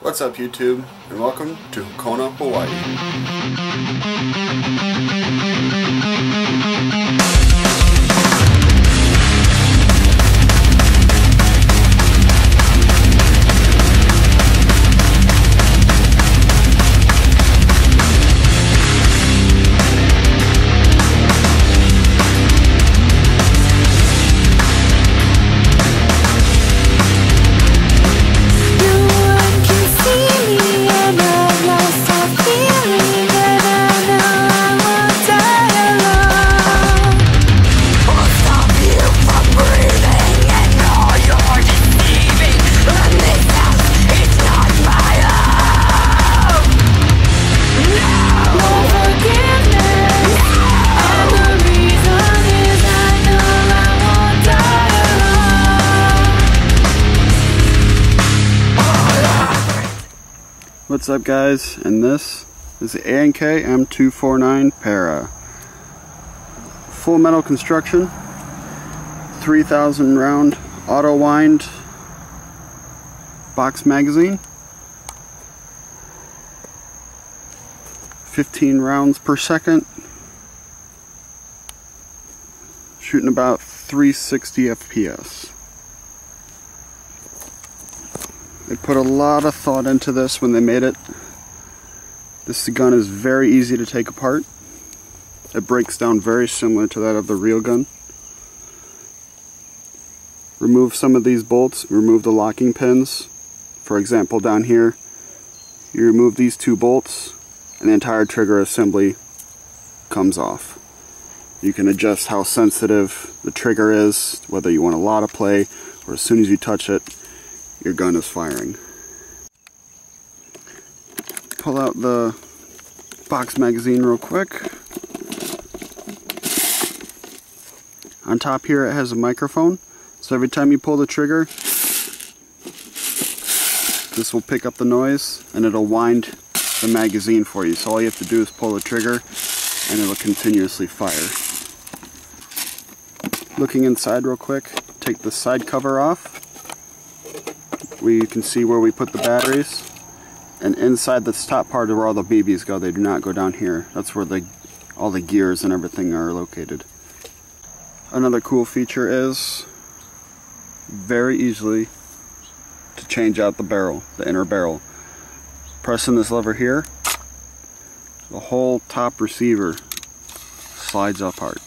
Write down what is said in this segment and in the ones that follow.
What's up, YouTube, and welcome to Kona, Hawaii. What's up, guys, and this is the A&K M249 Para. Full metal construction, 3,000 round auto wind box magazine, 15 rounds per second, shooting about 360 FPS. They put a lot of thought into this when they made it. This gun is very easy to take apart. It breaks down very similar to that of the real gun. Remove some of these bolts, remove the locking pins. For example, down here, you remove these two bolts and the entire trigger assembly comes off. You can adjust how sensitive the trigger is, whether you want a lot of play or as soon as you touch it, your gun is firing. Pull out the box magazine real quick. On top here it has a microphone, so every time you pull the trigger, this will pick up the noise and it'll wind the magazine for you. So all you have to do is pull the trigger and it'll continuously fire. Looking inside real quick, take the side cover off. We can see where we put the batteries, and inside this top part of where all the BBs go, they do not go down here. That's where all the gears and everything are located. Another cool feature is very easily to change out the barrel, the inner barrel. Pressing this lever here, the whole top receiver slides apart.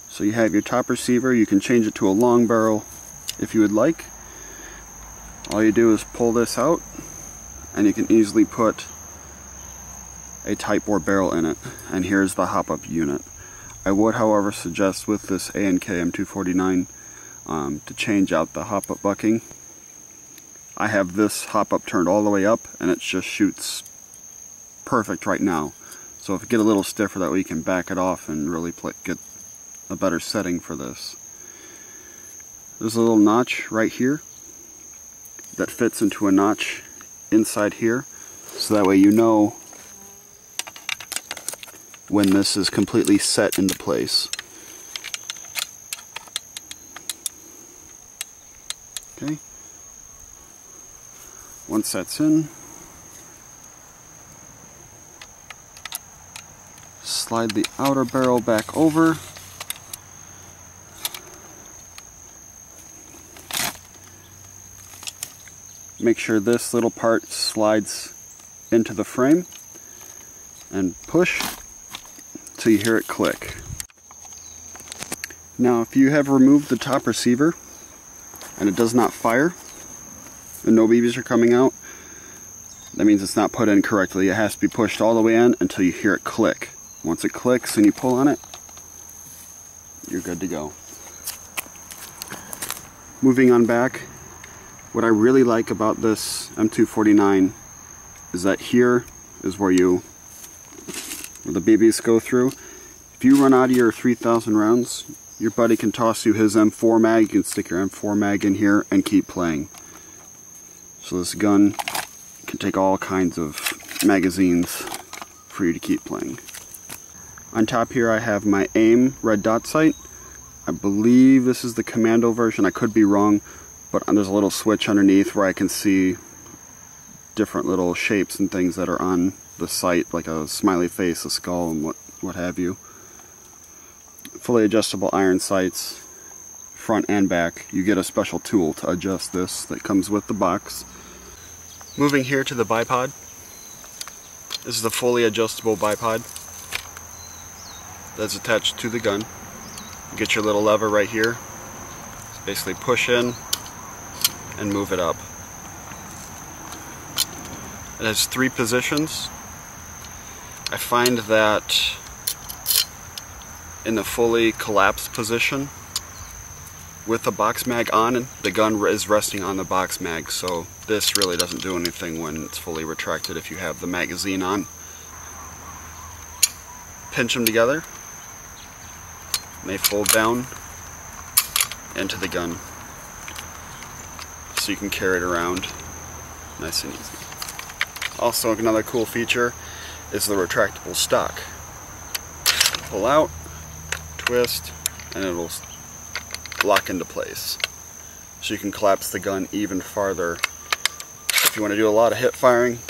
So you have your top receiver, you can change it to a long barrel if you would like. All you do is pull this out and you can easily put a Type bore barrel in it. And here's the hop-up unit. I would, however, suggest with this A&K M249 to change out the hop-up bucking. I have this hop-up turned all the way up and it just shoots perfect right now. So if it get a little stiffer, that way you can back it off and really get a better setting for this. There's a little notch right here that fits into a notch inside here, so that way you know when this is completely set into place. Okay, once that's in, slide the outer barrel back over. Make sure this little part slides into the frame and push till you hear it click. Now, if you have removed the top receiver and it does not fire and no BBs are coming out, that means it's not put in correctly. It has to be pushed all the way in until you hear it click. Once it clicks and you pull on it, you're good to go. Moving on back, what I really like about this M249 is that here is where the BBs go through. If you run out of your 3,000 rounds, your buddy can toss you his M4 mag. You can stick your M4 mag in here and keep playing. So this gun can take all kinds of magazines for you to keep playing. On top here I have my AIM red dot sight. I believe this is the commando version. I could be wrong, but there's a little switch underneath where I can see different little shapes and things that are on the sight, like a smiley face, a skull, and what have you. Fully adjustable iron sights, front and back. You get a special tool to adjust this that comes with the box. Moving here to the bipod. This is a fully adjustable bipod that's attached to the gun. You get your little lever right here. Just basically push in and move it up. It has 3 positions. I find that in the fully collapsed position with the box mag on, the gun is resting on the box mag, so this really doesn't do anything when it's fully retracted if you have the magazine on. Pinch them together and they fold down into the gun so you can carry it around nice and easy. Also, another cool feature is the retractable stock. Pull out, twist, and it'll lock into place. So you can collapse the gun even farther. If you want to do a lot of hip firing,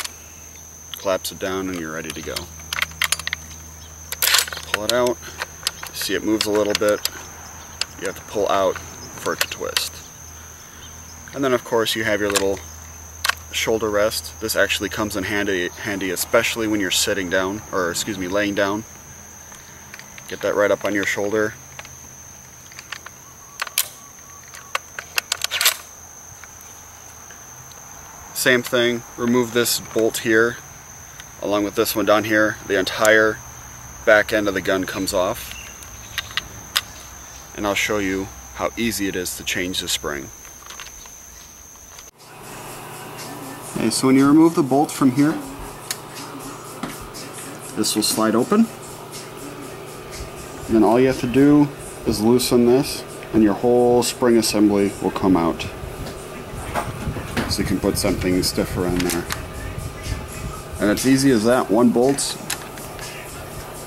collapse it down and you're ready to go. Pull it out. See, it moves a little bit. You have to pull out for it to twist. And then of course you have your little shoulder rest. This actually comes in handy especially when you're sitting down, or excuse me, laying down. Get that right up on your shoulder. Same thing, remove this bolt here along with this one down here. The entire back end of the gun comes off, and I'll show you how easy it is to change the spring. Okay, so when you remove the bolt from here, this will slide open. And then all you have to do is loosen this and your whole spring assembly will come out. So you can put something stiffer in there. And it's easy as that. 1 bolt,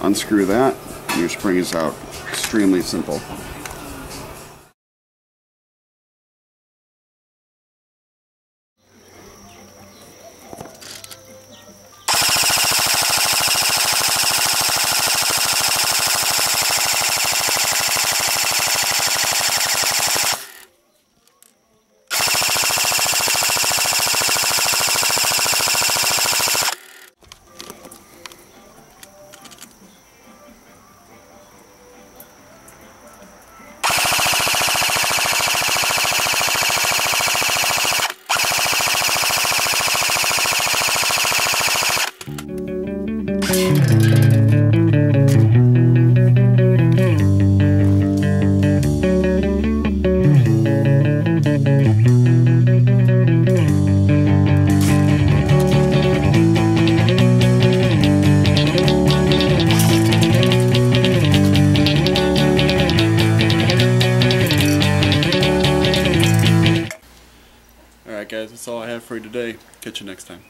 unscrew that, and your spring is out. Extremely simple. Alright guys, that's all I have for you today. Catch you next time.